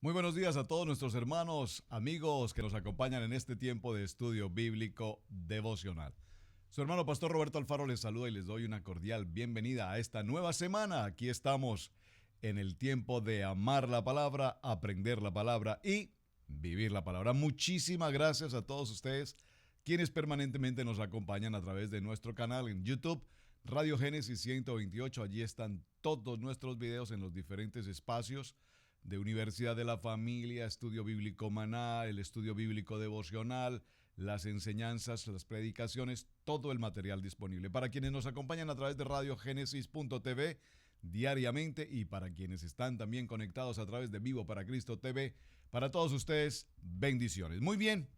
Muy buenos días a todos nuestros hermanos, amigos que nos acompañan en este tiempo de estudio bíblico devocional. Su hermano Pastor Roberto Alfaro les saluda y les doy una cordial bienvenida a esta nueva semana. Aquí estamos en el tiempo de amar la palabra, aprender la palabra y vivir la palabra. Muchísimas gracias a todos ustedes quienes permanentemente nos acompañan a través de nuestro canal en YouTube, Radio Génesis 128. Allí están todos nuestros videos en los diferentes espacios de Universidad de la Familia, Estudio Bíblico Maná, el Estudio Bíblico Devocional, las enseñanzas, las predicaciones, todo el material disponible. Para quienes nos acompañan a través de radiogénesis.tv diariamente y para quienes están también conectados a través de Vivo para Cristo TV, para todos ustedes, bendiciones. Muy bien,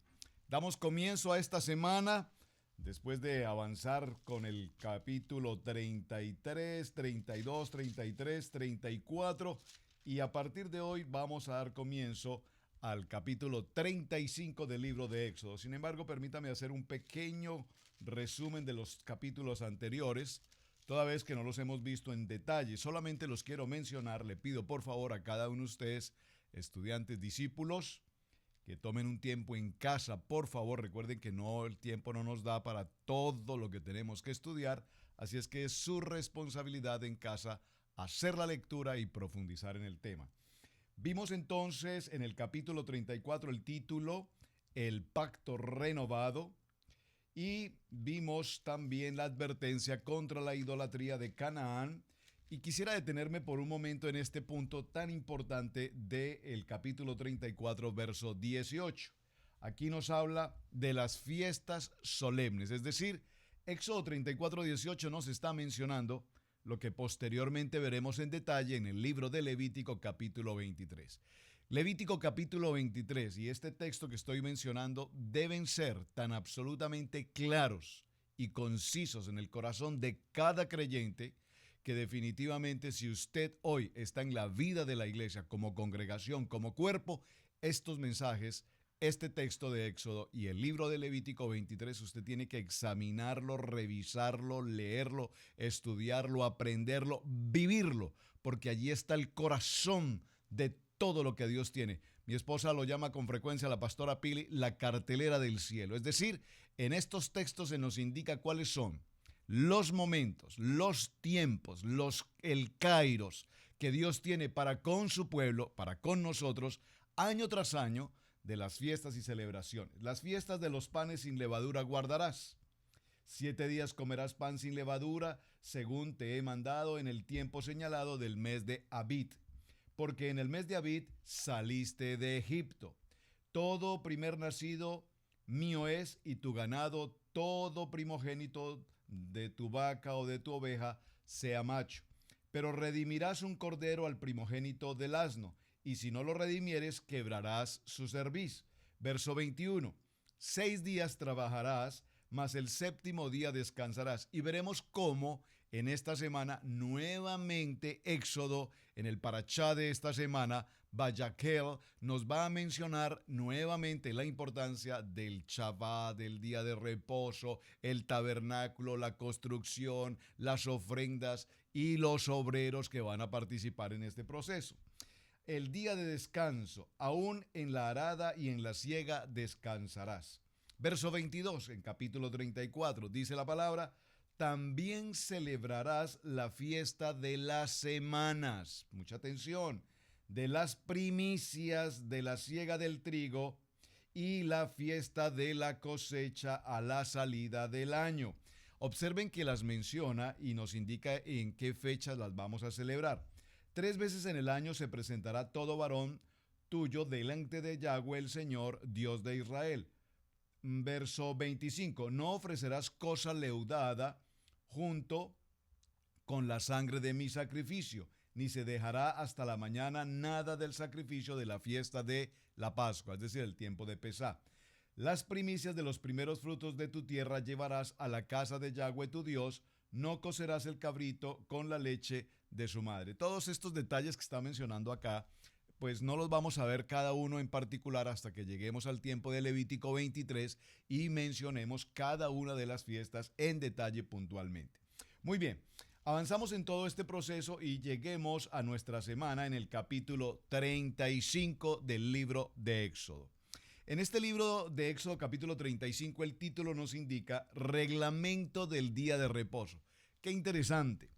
damos comienzo a esta semana después de avanzar con el capítulo 33, 32, 33, 34 y a partir de hoy vamos a dar comienzo al capítulo 35 del libro de Éxodo. Sin embargo, permítame hacer un pequeño resumen de los capítulos anteriores, toda vez que no los hemos visto en detalle. Solamente los quiero mencionar. Le pido por favor a cada uno de ustedes, estudiantes, discípulos, que tomen un tiempo en casa. Por favor, recuerden que el tiempo no nos da para todo lo que tenemos que estudiar, así es que es su responsabilidad en casa hacer la lectura y profundizar en el tema. Vimos entonces en el capítulo 34 el título, El Pacto Renovado, y vimos también la advertencia contra la idolatría de Canaán. Y quisiera detenerme por un momento en este punto tan importante del capítulo 34, verso 18. Aquí nos habla de las fiestas solemnes, es decir, Éxodo 34, 18 nos está mencionando lo que posteriormente veremos en detalle en el libro de Levítico capítulo 23. Levítico capítulo 23 y este texto que estoy mencionando deben ser tan absolutamente claros y concisos en el corazón de cada creyente que definitivamente si usted hoy está en la vida de la iglesia como congregación, como cuerpo, estos mensajes, este texto de Éxodo y el libro de Levítico 23, usted tiene que examinarlo, revisarlo, leerlo, estudiarlo, aprenderlo, vivirlo, porque allí está el corazón de todo lo que Dios tiene. Mi esposa lo llama con frecuencia, la pastora Pili, la cartelera del cielo. Es decir, en estos textos se nos indica cuáles son los momentos, los tiempos, el kairos que Dios tiene para con su pueblo, para con nosotros, año tras año, de las fiestas y celebraciones. Las fiestas de los panes sin levadura guardarás. 7 días comerás pan sin levadura, según te he mandado en el tiempo señalado del mes de Abib, porque en el mes de Abib saliste de Egipto. Todo primer nacido mío es, y tu ganado, todo primogénito de tu vaca o de tu oveja, sea macho. Pero redimirás un cordero al primogénito del asno, y si no lo redimieres, quebrarás su cerviz. Verso 21. 6 días trabajarás, mas el séptimo día descansarás. Y veremos cómo en esta semana nuevamente Éxodo, en el parachá de esta semana, Vayakhel, nos va a mencionar nuevamente la importancia del Shabbat, del día de reposo, el tabernáculo, la construcción, las ofrendas y los obreros que van a participar en este proceso. El día de descanso, aún en la arada y en la siega descansarás. Verso 22, en capítulo 34, dice la palabra, también celebrarás la fiesta de las semanas. Mucha atención, de las primicias de la siega del trigo y la fiesta de la cosecha a la salida del año. Observen que las menciona y nos indica en qué fechas las vamos a celebrar. 3 veces en el año se presentará todo varón tuyo delante de Yahweh el Señor, Dios de Israel. Verso 25, no ofrecerás cosa leudada junto con la sangre de mi sacrificio, ni se dejará hasta la mañana nada del sacrificio de la fiesta de la Pascua, es decir, el tiempo de Pesá. Las primicias de los primeros frutos de tu tierra llevarás a la casa de Yahweh tu Dios, no cocerás el cabrito con la leche de su madre. Todos estos detalles que está mencionando acá, pues no los vamos a ver cada uno en particular hasta que lleguemos al tiempo de Levítico 23 y mencionemos cada una de las fiestas en detalle puntualmente. Muy bien, Avanzamos en todo este proceso y lleguemos a nuestra semana en el capítulo 35 del libro de Éxodo. En este libro de Éxodo capítulo 35 el título nos indica Reglamento del Día de Reposo. Qué interesante.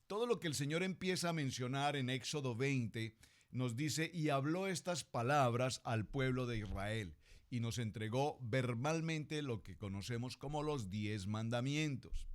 Todo lo que el Señor empieza a mencionar en Éxodo 20 nos dice, y habló estas palabras al pueblo de Israel, y nos entregó verbalmente lo que conocemos como los 10 mandamientos.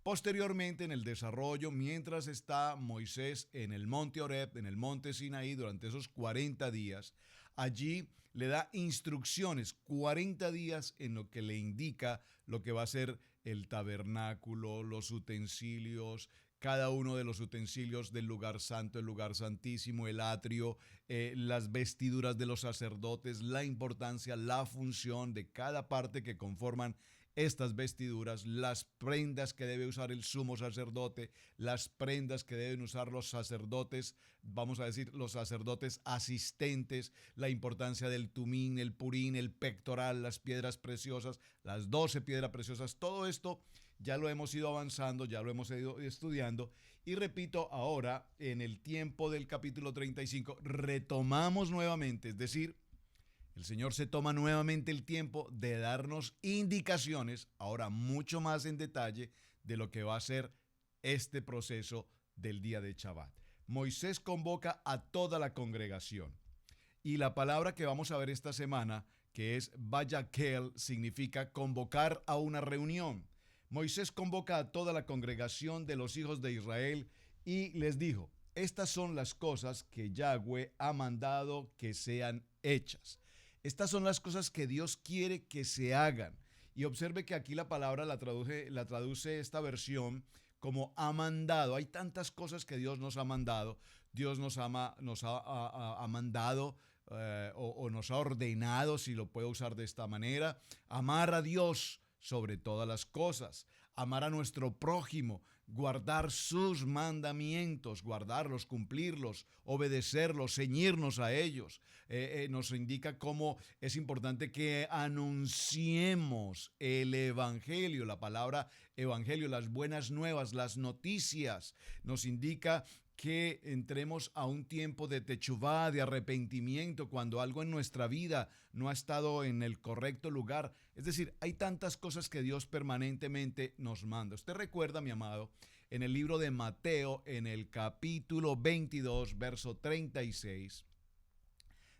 Posteriormente, en el desarrollo, mientras está Moisés en el monte Horeb, en el monte Sinaí, durante esos 40 días, allí le da instrucciones, 40 días en lo que le indica lo que va a ser el tabernáculo, los utensilios, cada uno de los utensilios del lugar santo, el lugar santísimo, el atrio, las vestiduras de los sacerdotes, la importancia, la función de cada parte que conforman estas vestiduras, las prendas que debe usar el sumo sacerdote, las prendas que deben usar los sacerdotes, vamos a decir los sacerdotes asistentes, la importancia del tumín, el purín, el pectoral, las piedras preciosas, las 12 piedras preciosas, todo esto ya lo hemos ido avanzando, ya lo hemos ido estudiando y repito, ahora en el tiempo del capítulo 35 retomamos nuevamente, es decir, el Señor se toma nuevamente el tiempo de darnos indicaciones, ahora mucho más en detalle, de lo que va a ser este proceso del día de Shabbat. Moisés convoca a toda la congregación. Y la palabra que vamos a ver esta semana, que es Vayakel, significa convocar a una reunión. Moisés convoca a toda la congregación de los hijos de Israel y les dijo, estas son las cosas que Yahweh ha mandado que sean hechas. Estas son las cosas que Dios quiere que se hagan. Y observe que aquí la palabra la traduce esta versión como ha mandado. Hay tantas cosas que Dios nos ha mandado. Dios nos ha mandado o nos ha ordenado, si lo puedo usar de esta manera, amar a Dios sobre todas las cosas, amar a nuestro prójimo, guardar sus mandamientos, guardarlos, cumplirlos, obedecerlos, ceñirnos a ellos. Nos indica cómo es importante que anunciemos el evangelio, la palabra evangelio, las buenas nuevas, las noticias. Nos indica que entremos a un tiempo de techuvá, de arrepentimiento, cuando algo en nuestra vida no ha estado en el correcto lugar. Es decir, hay tantas cosas que Dios permanentemente nos manda. Usted recuerda, mi amado, en el libro de Mateo, en el capítulo 22, verso 36,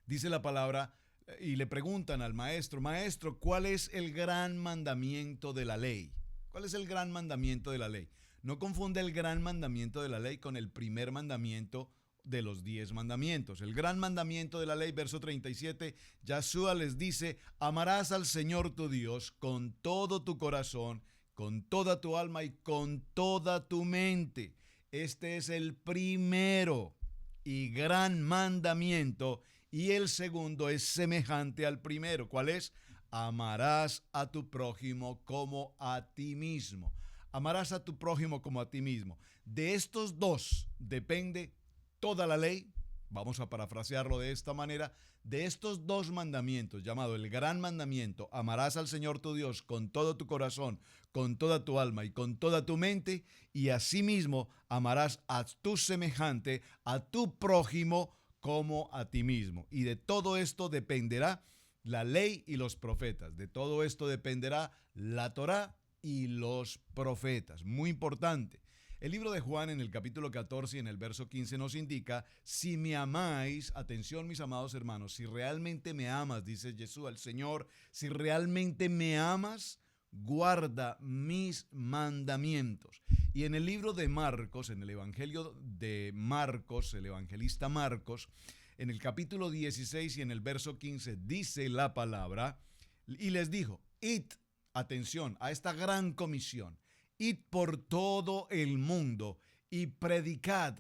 dice la palabra, y le preguntan al maestro, maestro, ¿cuál es el gran mandamiento de la ley? ¿Cuál es el gran mandamiento de la ley? No confunde el gran mandamiento de la ley con el primer mandamiento de los 10 mandamientos. El gran mandamiento de la ley, verso 37, Yahshua les dice, amarás al Señor tu Dios con todo tu corazón, con toda tu alma y con toda tu mente. Este es el primero y gran mandamiento y el segundo es semejante al primero. ¿Cuál es? Amarás a tu prójimo como a ti mismo. Amarás a tu prójimo como a ti mismo. De estos dos depende toda la ley. Vamos a parafrasearlo de esta manera. De estos dos mandamientos, llamado el gran mandamiento, amarás al Señor tu Dios con todo tu corazón, con toda tu alma y con toda tu mente, y asimismo amarás a tu semejante, a tu prójimo como a ti mismo. Y de todo esto dependerá la ley y los profetas. De todo esto dependerá la Torá y los profetas. Muy importante. El libro de Juan en el capítulo 14 y en el verso 15 nos indica, si me amáis, atención mis amados hermanos, si realmente me amas, dice Jesús al Señor, si realmente me amas, guarda mis mandamientos. Y en el libro de Marcos, en el evangelio de Marcos, el evangelista Marcos, en el capítulo 16 y en el verso 15 dice la palabra, y les dijo, id, atención a esta gran comisión, id por todo el mundo y predicad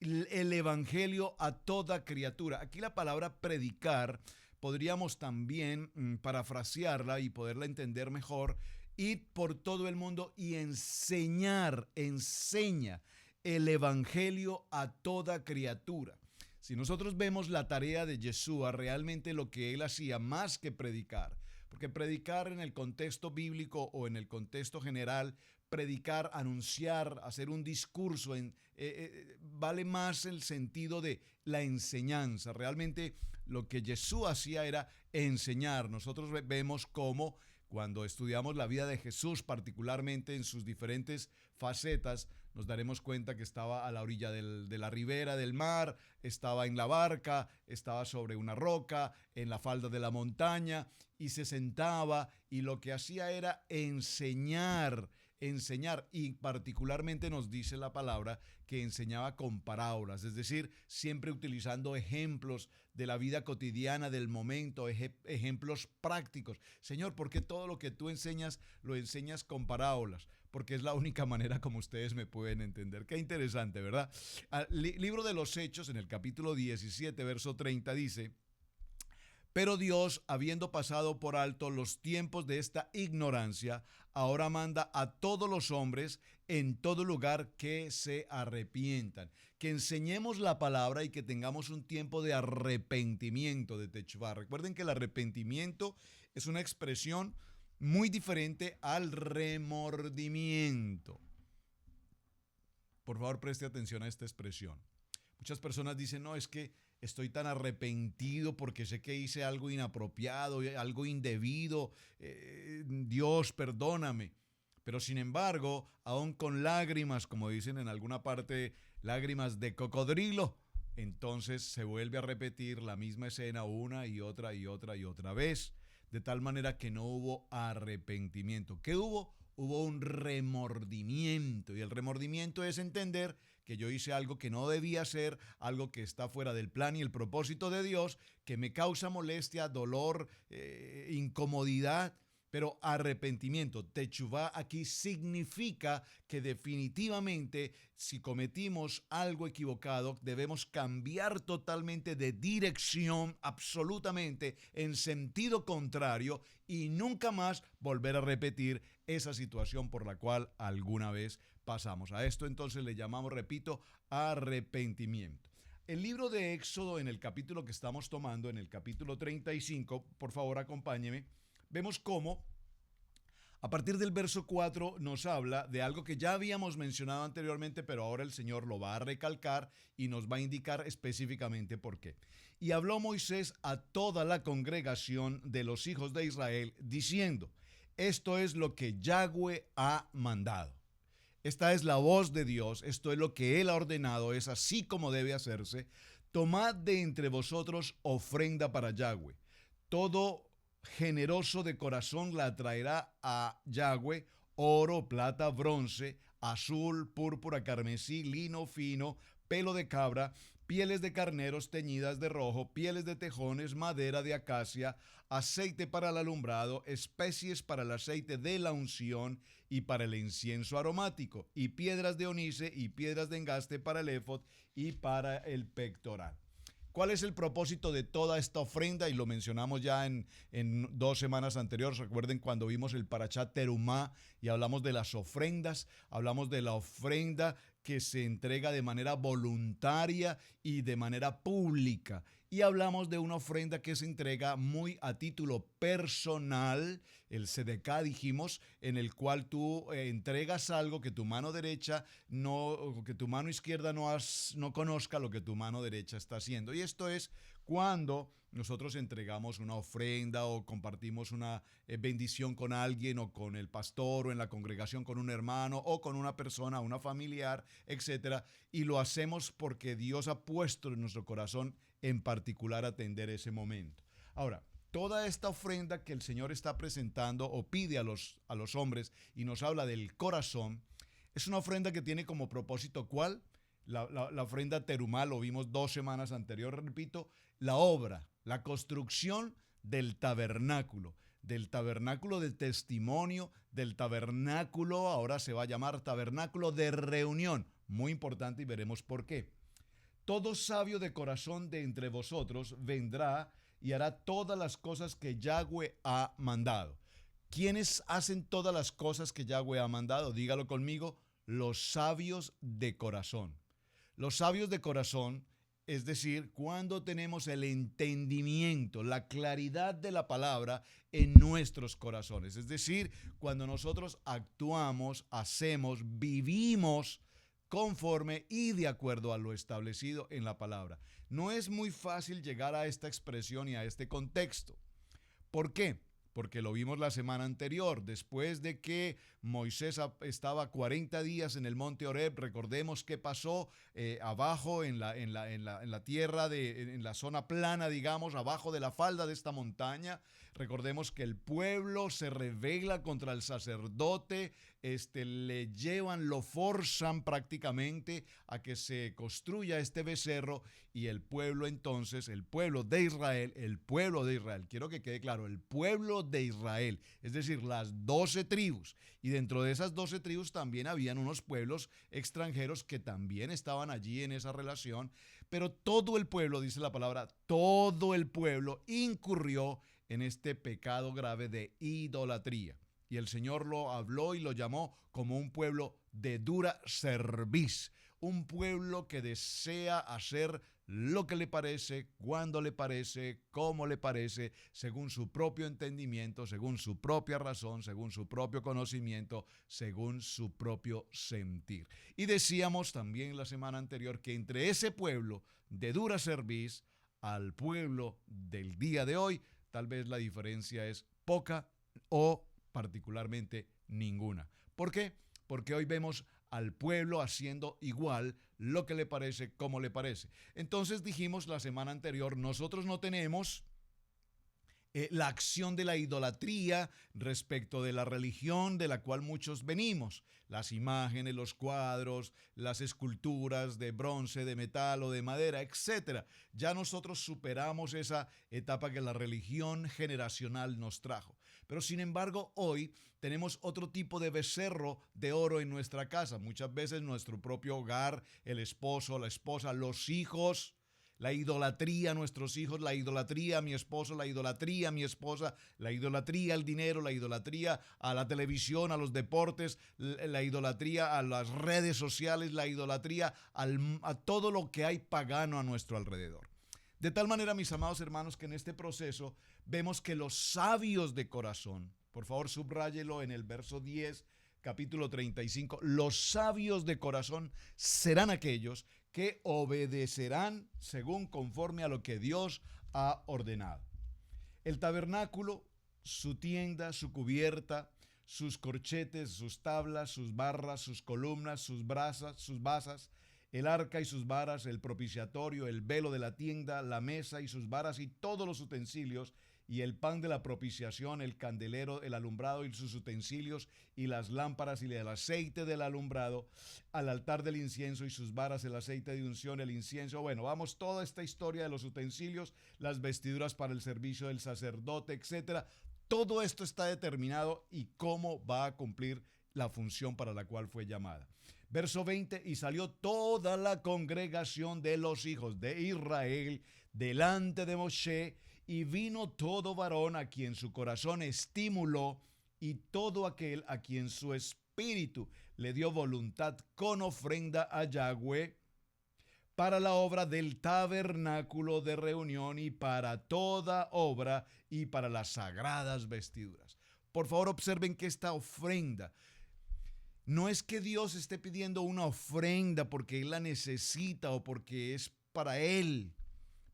el evangelio a toda criatura. Aquí la palabra predicar podríamos también parafrasearla y poderla entender mejor. Id por todo el mundo y enseña el evangelio a toda criatura. Si nosotros vemos la tarea de Yeshua, realmente lo que él hacía más que predicar, porque predicar en el contexto bíblico o en el contexto general, predicar, anunciar, hacer un discurso. Vale más el sentido de la enseñanza. Realmente lo que Jesús hacía era enseñar. Nosotros vemos cómo cuando estudiamos la vida de Jesús, particularmente en sus diferentes facetas, nos daremos cuenta que estaba a la orilla de la ribera del mar, estaba en la barca, estaba sobre una roca, en la falda de la montaña, y se sentaba, y lo que hacía era enseñar, y particularmente nos dice la palabra que enseñaba con parábolas, es decir, siempre utilizando ejemplos de la vida cotidiana, del momento, ejemplos prácticos. Señor, ¿por qué todo lo que tú enseñas lo enseñas con parábolas? Porque es la única manera como ustedes me pueden entender. Qué interesante, ¿verdad? Libro de los Hechos, en el capítulo 17, verso 30, dice: pero Dios, habiendo pasado por alto los tiempos de esta ignorancia, ahora manda a todos los hombres en todo lugar que se arrepientan, que enseñemos la palabra y que tengamos un tiempo de arrepentimiento, de techuvá. Recuerden que el arrepentimiento es una expresión muy diferente al remordimiento. Por favor, preste atención a esta expresión. Muchas personas dicen, no, es que estoy tan arrepentido porque sé que hice algo inapropiado, algo indebido. Dios, perdóname. Pero sin embargo, aún con lágrimas, como dicen en alguna parte, lágrimas de cocodrilo, entonces se vuelve a repetir la misma escena una y otra y otra y otra vez, de tal manera que no hubo arrepentimiento. ¿Qué hubo? Hubo un remordimiento, y el remordimiento es entender que yo hice algo que no debía hacer, algo que está fuera del plan y el propósito de Dios, que me causa molestia, dolor, incomodidad, pero arrepentimiento. Techuvá aquí significa que definitivamente si cometimos algo equivocado, debemos cambiar totalmente de dirección, absolutamente en sentido contrario, y nunca más volver a repetir esa situación por la cual alguna vez pasamos. A esto entonces le llamamos, repito, arrepentimiento. El libro de Éxodo, en el capítulo que estamos tomando, en el capítulo 35, por favor acompáñeme, vemos cómo a partir del verso 4 nos habla de algo que ya habíamos mencionado anteriormente, pero ahora el Señor lo va a recalcar y nos va a indicar específicamente por qué. Y habló Moisés a toda la congregación de los hijos de Israel, diciendo: esto es lo que Yahweh ha mandado. Esta es la voz de Dios, esto es lo que Él ha ordenado, es así como debe hacerse. Tomad de entre vosotros ofrenda para Yahweh. Todo generoso de corazón la traerá a Yahweh: oro, plata, bronce, azul, púrpura, carmesí, lino fino, pelo de cabra, pieles de carneros teñidas de rojo, pieles de tejones, madera de acacia, aceite para el alumbrado, especies para el aceite de la unción y para el incienso aromático, y piedras de onice y piedras de engaste para el éfod y para el pectoral. ¿Cuál es el propósito de toda esta ofrenda? Y lo mencionamos ya en 2 semanas anteriores. Recuerden cuando vimos el Parashá Terumá y hablamos de las ofrendas, hablamos de la ofrenda que se entrega de manera voluntaria y de manera pública. Y hablamos de una ofrenda que se entrega muy a título personal, el Sedeká, dijimos, en el cual tú entregas algo que tu mano derecha que tu mano izquierda no conozca lo que tu mano derecha está haciendo. Y esto es cuando nosotros entregamos una ofrenda o compartimos una bendición con alguien, o con el pastor, o en la congregación con un hermano, o con una persona, una familiar, etcétera. Y lo hacemos porque Dios ha puesto en nuestro corazón en particular atender ese momento. Ahora, toda esta ofrenda que el Señor está presentando o pide a los hombres y nos habla del corazón, es una ofrenda que tiene como propósito, ¿cuál? La ofrenda terumá, lo vimos 2 semanas anteriores, repito, la obra, la construcción del tabernáculo del testimonio, del tabernáculo, ahora se va a llamar tabernáculo de reunión. Muy importante, y veremos por qué. Todo sabio de corazón de entre vosotros vendrá y hará todas las cosas que Yahweh ha mandado. ¿Quiénes hacen todas las cosas que Yahweh ha mandado? Dígalo conmigo: los sabios de corazón. Los sabios de corazón Es decir, cuando tenemos el entendimiento, la claridad de la palabra en nuestros corazones. Es decir, cuando nosotros actuamos, hacemos, vivimos conforme y de acuerdo a lo establecido en la palabra. No es muy fácil llegar a esta expresión y a este contexto. ¿Por qué? Porque lo vimos la semana anterior, después de que Moisés estaba 40 días en el monte Horeb. Recordemos qué pasó abajo en la tierra, en la zona plana, digamos, abajo de la falda de esta montaña. Recordemos que el pueblo se rebela contra el sacerdote, le llevan, lo forzan prácticamente a que se construya este becerro, y el pueblo entonces, el pueblo de Israel, quiero que quede claro, el pueblo de Israel, es decir, las 12 tribus, y dentro de esas 12 tribus también habían unos pueblos extranjeros que también estaban allí en esa relación, pero todo el pueblo, dice la palabra, todo el pueblo incurrió en este pecado grave de idolatría. Y el Señor lo habló y lo llamó como un pueblo de dura cerviz, un pueblo que desea hacer lo que le parece, cuando le parece, cómo le parece, según su propio entendimiento, según su propia razón, según su propio conocimiento, según su propio sentir. Y decíamos también la semana anterior que entre ese pueblo de dura cerviz al pueblo del día de hoy, tal vez la diferencia es poca o particularmente ninguna. ¿Por qué? Porque hoy vemos al pueblo haciendo igual lo que le parece, como le parece. Entonces dijimos la semana anterior, nosotros no tenemos la acción de la idolatría respecto de la religión de la cual muchos venimos. Las imágenes, los cuadros, las esculturas de bronce, de metal o de madera, etcétera. Ya nosotros superamos esa etapa que la religión generacional nos trajo. Pero sin embargo, hoy tenemos otro tipo de becerro de oro en nuestra casa. Muchas veces nuestro propio hogar, el esposo, la esposa, los hijos, la idolatría a nuestros hijos, la idolatría a mi esposo, la idolatría a mi esposa, la idolatría al dinero, la idolatría a la televisión, a los deportes, la idolatría a las redes sociales, la idolatría a todo lo que hay pagano a nuestro alrededor. De tal manera, mis amados hermanos, que en este proceso vemos que los sabios de corazón, por favor subráyelo en el verso 10, capítulo 35, los sabios de corazón serán aquellos que obedecerán según conforme a lo que Dios ha ordenado. El tabernáculo, su tienda, su cubierta, sus corchetes, sus tablas, sus barras, sus columnas, sus basas, el arca y sus varas, el propiciatorio, el velo de la tienda, la mesa y sus varas y todos los utensilios, y el pan de la propiciación, el candelero, el alumbrado y sus utensilios, y las lámparas y el aceite del alumbrado, al altar del incienso y sus varas, el aceite de unción, el incienso. Bueno, vamos, toda esta historia de los utensilios, las vestiduras para el servicio del sacerdote, etcétera. Todo esto está determinado y cómo va a cumplir la función para la cual fue llamada. Verso 20, y salió toda la congregación de los hijos de Israel delante de Moshe, y vino todo varón a quien su corazón estimuló, y todo aquel a quien su espíritu le dio voluntad, con ofrenda a Yahweh para la obra del tabernáculo de reunión y para toda obra y para las sagradas vestiduras. Por favor, observen que esta ofrenda no es que Dios esté pidiendo una ofrenda porque Él la necesita o porque es para Él.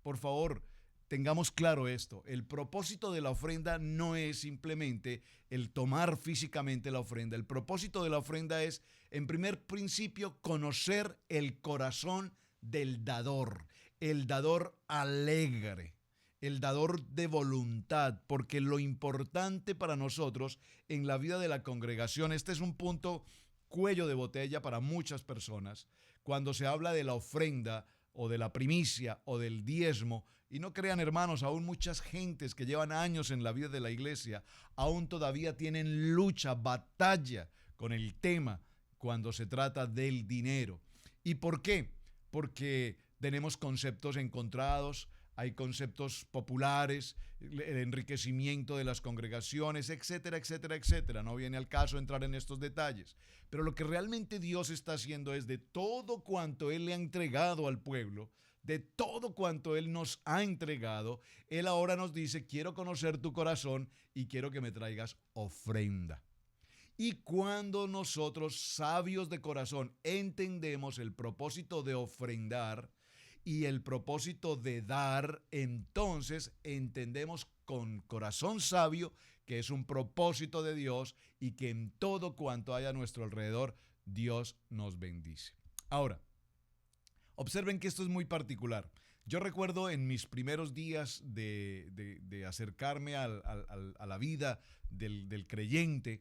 Por favor, tengamos claro esto. El propósito de la ofrenda no es simplemente el tomar físicamente la ofrenda. El propósito de la ofrenda es, en primer principio, conocer el corazón del dador. El dador alegre. El dador de voluntad, porque lo importante para nosotros en la vida de la congregación, este es un punto cuello de botella para muchas personas, cuando se habla de la ofrenda o de la primicia o del diezmo, y no crean, hermanos, aún muchas gentes que llevan años en la vida de la iglesia, aún todavía tienen lucha, batalla con el tema cuando se trata del dinero. ¿Y por qué? Porque tenemos conceptos encontrados. Hay conceptos populares, el enriquecimiento de las congregaciones, etcétera, etcétera, etcétera. No viene al caso entrar en estos detalles. Pero lo que realmente Dios está haciendo es de todo cuanto Él le ha entregado al pueblo, de todo cuanto Él nos ha entregado, Él ahora nos dice, quiero conocer tu corazón y quiero que me traigas ofrenda. Y cuando nosotros, sabios de corazón, entendemos el propósito de ofrendar y el propósito de dar, entonces entendemos con corazón sabio que es un propósito de Dios y que en todo cuanto haya a nuestro alrededor, Dios nos bendice. Ahora, observen que esto es muy particular. Yo recuerdo en mis primeros días de acercarme a la vida del creyente,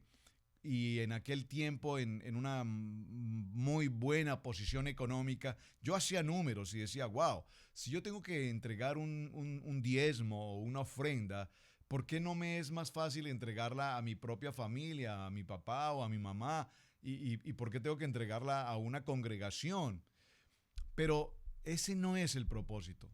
y en aquel tiempo en una muy buena posición económica, yo hacía números y decía, wow, si yo tengo que entregar un diezmo o una ofrenda, ¿por qué no me es más fácil entregarla a mi propia familia, a mi papá o a mi mamá? ¿Y por qué tengo que entregarla a una congregación? Pero ese no es el propósito.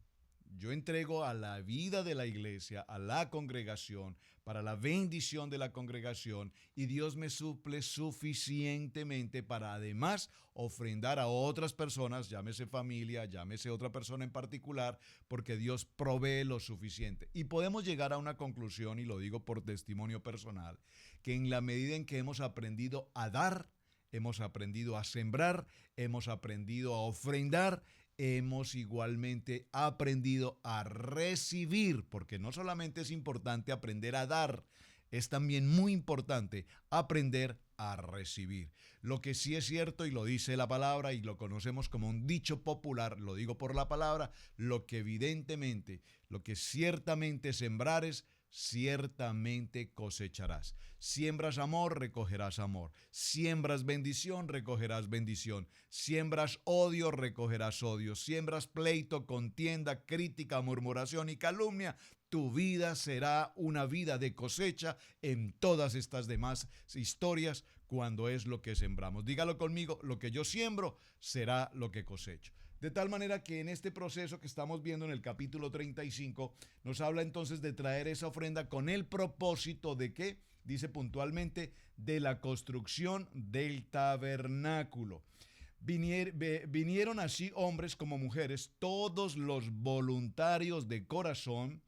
Yo entrego a la vida de la iglesia, a la congregación, para la bendición de la congregación, y Dios me suple suficientemente para además ofrendar a otras personas, llámese familia, llámese otra persona en particular, porque Dios provee lo suficiente. Y podemos llegar a una conclusión, y lo digo por testimonio personal, que en la medida en que hemos aprendido a dar, hemos aprendido a sembrar, hemos aprendido a ofrendar, hemos igualmente aprendido a recibir, porque no solamente es importante aprender a dar, es también muy importante aprender a recibir. Lo que sí es cierto, y lo dice la palabra, y lo conocemos como un dicho popular, lo digo por la palabra, lo que evidentemente, lo que ciertamente sembrares, ciertamente cosecharás. Siembras amor, recogerás amor. Siembras bendición, recogerás bendición. Siembras odio, recogerás odio. Siembras pleito, contienda, crítica, murmuración y calumnia. Tu vida será una vida de cosecha en todas estas demás historias cuando es lo que sembramos. Dígalo conmigo, lo que yo siembro será lo que cosecho. De tal manera que en este proceso que estamos viendo en el capítulo 35, nos habla entonces de traer esa ofrenda con el propósito de que, dice puntualmente, de la construcción del tabernáculo. Vinieron así hombres como mujeres, todos los voluntarios de corazón,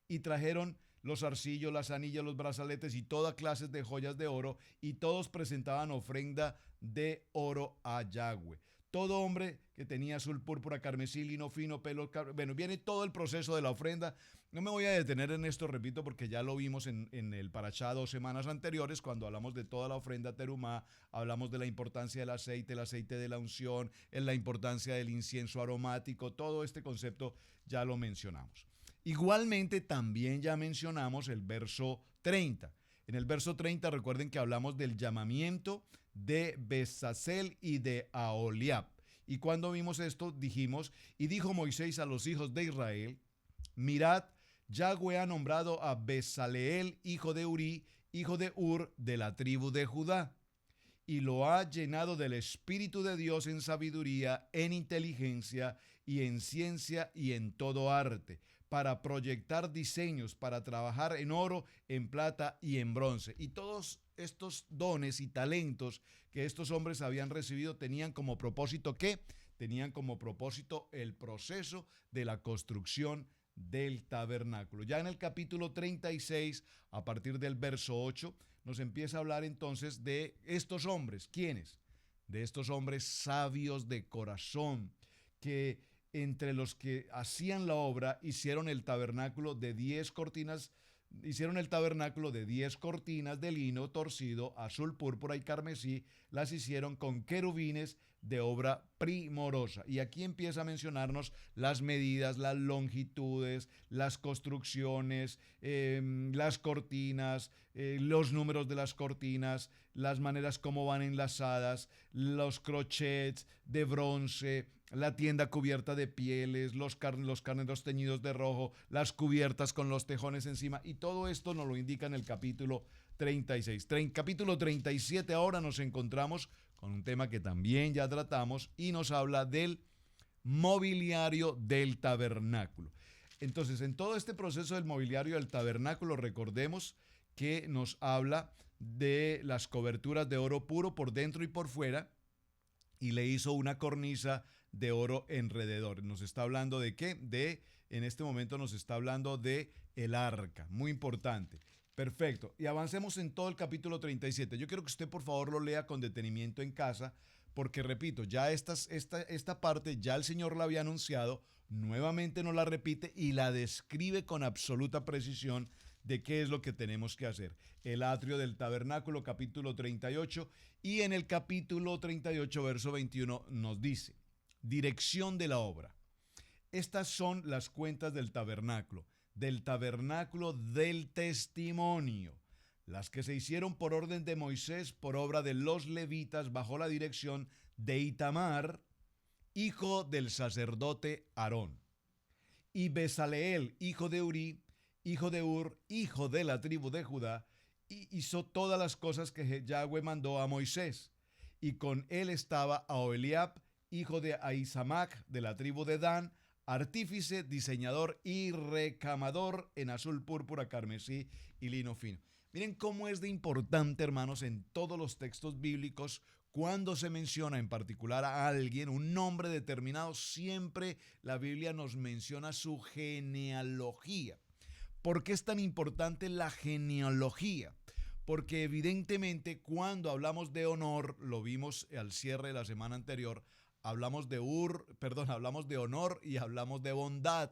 y trajeron los arcillos, las anillas, los brazaletes y toda clase de joyas de oro, y todos presentaban ofrenda de oro a Yahweh. Todo hombre que tenía azul, púrpura, carmesí, lino fino, pelo, bueno, viene todo el proceso de la ofrenda. No me voy a detener en esto, repito, porque ya lo vimos en el Parashá 2 semanas anteriores, cuando hablamos de toda la ofrenda terumá, hablamos de la importancia del aceite, el aceite de la unción, en la importancia del incienso aromático, todo este concepto ya lo mencionamos. Igualmente también ya mencionamos el verso 30. En el verso 30 recuerden que hablamos del llamamiento de Bezalel y de Aholiab. Y cuando vimos esto dijimos, y dijo Moisés a los hijos de Israel, mirad, Yahweh ha nombrado a Bezaleel, hijo de Uri, hijo de Ur, de la tribu de Judá, y lo ha llenado del Espíritu de Dios en sabiduría, en inteligencia y en ciencia y en todo arte, para proyectar diseños, para trabajar en oro, en plata y en bronce. Y todos estos dones y talentos que estos hombres habían recibido tenían como propósito ¿qué? Tenían como propósito el proceso de la construcción del tabernáculo. Ya en el capítulo 36, a partir del verso 8, nos empieza a hablar entonces de estos hombres. ¿Quiénes? De estos hombres sabios de corazón, que entre los que hacían la obra hicieron el tabernáculo de 10 cortinas. Hicieron el tabernáculo de 10 cortinas de lino torcido, azul, púrpura y carmesí. Las hicieron con querubines de obra primorosa. Y aquí empieza a mencionarnos las medidas, las longitudes, las construcciones, las cortinas, los números de las cortinas, las maneras como van enlazadas, los crochets de bronce, la tienda cubierta de pieles, los carneros teñidos de rojo, las cubiertas con los tejones encima, y todo esto nos lo indica en el capítulo 36. Capítulo 37 ahora nos encontramos con un tema que también ya tratamos y nos habla del mobiliario del tabernáculo. Entonces, en todo este proceso del mobiliario del tabernáculo, recordemos que nos habla de las coberturas de oro puro por dentro y por fuera, y le hizo una cornisa de oro alrededor. Nos está hablando de qué? En este momento nos está hablando de el arca, muy importante. Perfecto, y avancemos en todo el capítulo 37. Yo quiero que usted por favor lo lea con detenimiento en casa, porque repito, ya esta parte ya el Señor la había anunciado, nuevamente nos la repite y la describe con absoluta precisión de qué es lo que tenemos que hacer. El atrio del tabernáculo, capítulo 38, y en el capítulo 38, verso 21, nos dice, dirección de la obra. Estas son las cuentas del tabernáculo del testimonio, las que se hicieron por orden de Moisés, por obra de los levitas, bajo la dirección de Itamar, hijo del sacerdote Aarón, y Besaleel, hijo de Uri, hijo de Ur, hijo de la tribu de Judá, y hizo todas las cosas que Yahweh mandó a Moisés. Y con él estaba Aholiab, hijo de Ahisamac, de la tribu de Dan, artífice, diseñador y recamador en azul, púrpura, carmesí y lino fino. Miren cómo es de importante, hermanos, en todos los textos bíblicos, cuando se menciona en particular a alguien, un nombre determinado, siempre la Biblia nos menciona su genealogía. ¿Por qué es tan importante la genealogía? Porque evidentemente cuando hablamos de honor, lo vimos al cierre de la semana anterior, hablamos de honor y hablamos de bondad.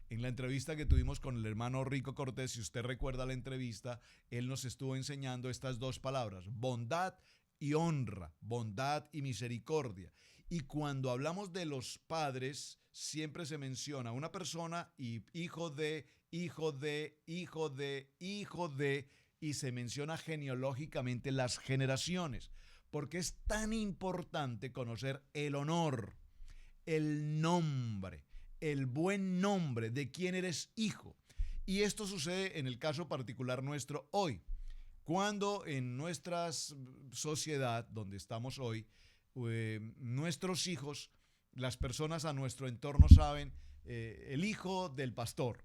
En la entrevista que tuvimos con el hermano Rico Cortés, si usted recuerda la entrevista, él nos estuvo enseñando estas dos palabras, bondad y honra, bondad y misericordia. Y cuando hablamos de los padres, siempre se menciona una persona y hijo de, hijo de, hijo de, hijo de, y se menciona genealógicamente las generaciones. Porque es tan importante conocer el honor, el nombre, el buen nombre de quién eres hijo. Y esto sucede en el caso particular nuestro hoy. Cuando en nuestra sociedad donde estamos hoy, nuestros hijos, las personas a nuestro entorno saben, el hijo del pastor.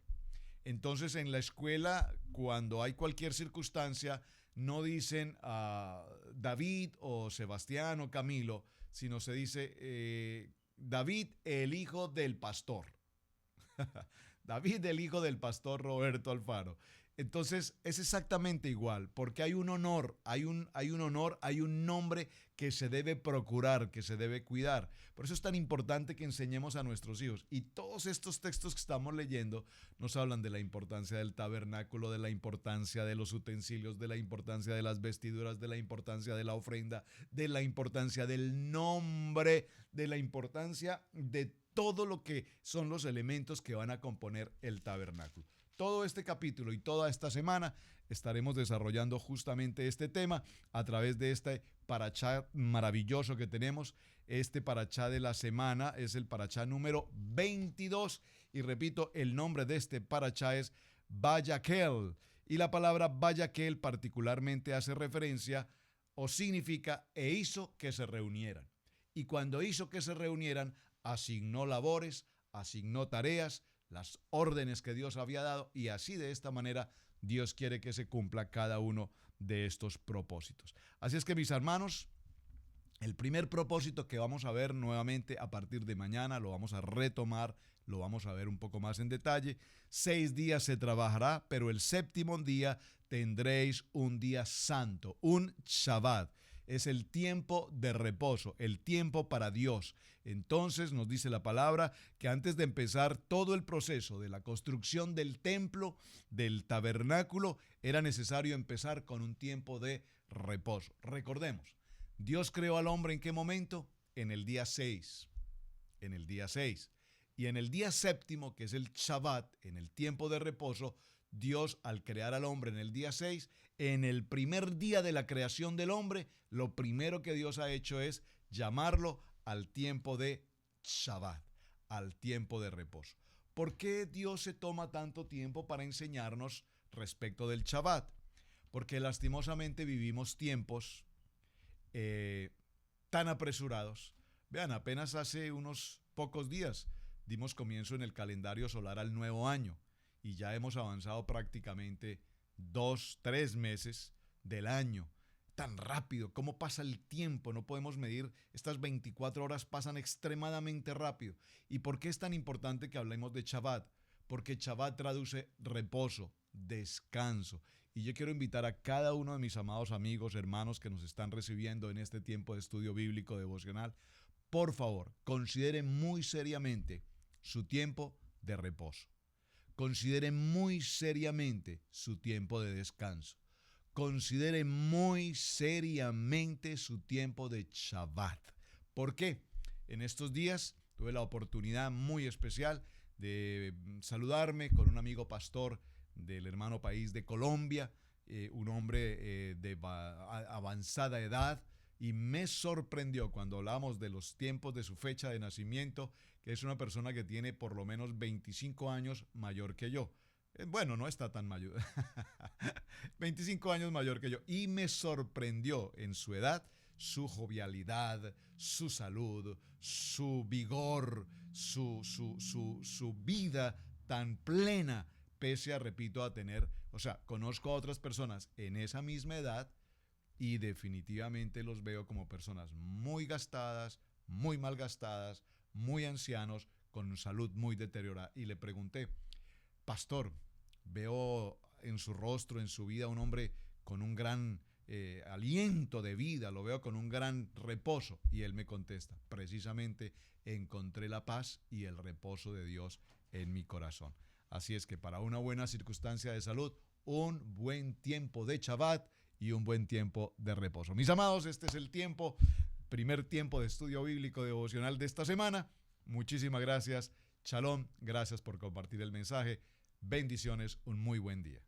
Entonces en la escuela, cuando hay cualquier circunstancia, no dicen David o Sebastián o Camilo, sino se dice David, el hijo del pastor. David, el hijo del pastor Roberto Alfaro. Entonces es exactamente igual, porque hay un honor, hay un honor, hay un nombre que se debe procurar, que se debe cuidar. Por eso es tan importante que enseñemos a nuestros hijos. Y todos estos textos que estamos leyendo nos hablan de la importancia del tabernáculo, de la importancia de los utensilios, de la importancia de las vestiduras, de la importancia de la ofrenda, de la importancia del nombre, de la importancia de todo lo que son los elementos que van a componer el tabernáculo. Todo este capítulo y toda esta semana estaremos desarrollando justamente este tema a través de este parachá maravilloso que tenemos. Este parachá de la semana es el parachá número 22 y repito, el nombre de este parachá es Vayakhel, y la palabra Vayakhel particularmente hace referencia o significa e hizo que se reunieran. Y cuando hizo que se reunieran, asignó labores, asignó tareas, las órdenes que Dios había dado, y así de esta manera Dios quiere que se cumpla cada uno de estos propósitos. Así es que, mis hermanos, el primer propósito que vamos a ver nuevamente a partir de mañana, lo vamos a retomar, lo vamos a ver un poco más en detalle. 6 días se trabajará, pero el séptimo día tendréis un día santo, un Shabbat. Es el tiempo de reposo, el tiempo para Dios. Entonces nos dice la palabra que antes de empezar todo el proceso de la construcción del templo, del tabernáculo, era necesario empezar con un tiempo de reposo. Recordemos, Dios creó al hombre ¿en qué momento? En el día 6. En el día 6. Y en el día séptimo, que es el Shabbat, en el tiempo de reposo, Dios, al crear al hombre en el día 6, en el primer día de la creación del hombre, lo primero que Dios ha hecho es llamarlo al tiempo de Shabbat, al tiempo de reposo. ¿Por qué Dios se toma tanto tiempo para enseñarnos respecto del Shabbat? Porque lastimosamente vivimos tiempos tan apresurados. Vean, apenas hace unos pocos días dimos comienzo en el calendario solar al nuevo año y ya hemos avanzado prácticamente 2, 3 meses del año. tan rápido, cómo pasa el tiempo, no podemos medir, estas 24 horas pasan extremadamente rápido. ¿Y por qué es tan importante que hablemos de Shabbat? Porque Shabbat traduce reposo, descanso. Y yo quiero invitar a cada uno de mis amados amigos, hermanos que nos están recibiendo en este tiempo de estudio bíblico devocional, por favor, consideren muy seriamente su tiempo de reposo. Consideren muy seriamente su tiempo de descanso. Considere muy seriamente su tiempo de Shabbat. ¿Por qué? En estos días tuve la oportunidad muy especial de saludarme con un amigo pastor del hermano país de Colombia, un hombre de avanzada edad, y me sorprendió cuando hablamos de los tiempos de su fecha de nacimiento, que es una persona que tiene por lo menos 25 años mayor que yo. Bueno, no está tan mayor. 25 años mayor que yo. Y me sorprendió en su edad, su jovialidad, su salud, su vigor, su vida tan plena, pese a, repito, a tener, o sea, conozco a otras personas en esa misma edad y definitivamente los veo como personas muy gastadas, muy malgastadas, muy ancianos, con salud muy deteriorada. Y le pregunté, pastor, veo en su rostro, en su vida, un hombre con un gran aliento de vida, lo veo con un gran reposo. Y él me contesta, precisamente encontré la paz y el reposo de Dios en mi corazón. Así es que para una buena circunstancia de salud, un buen tiempo de Shabbat y un buen tiempo de reposo. Mis amados, este es el tiempo, primer tiempo de estudio bíblico devocional de esta semana. Muchísimas gracias. Shalom, gracias por compartir el mensaje. Bendiciones, un muy buen día.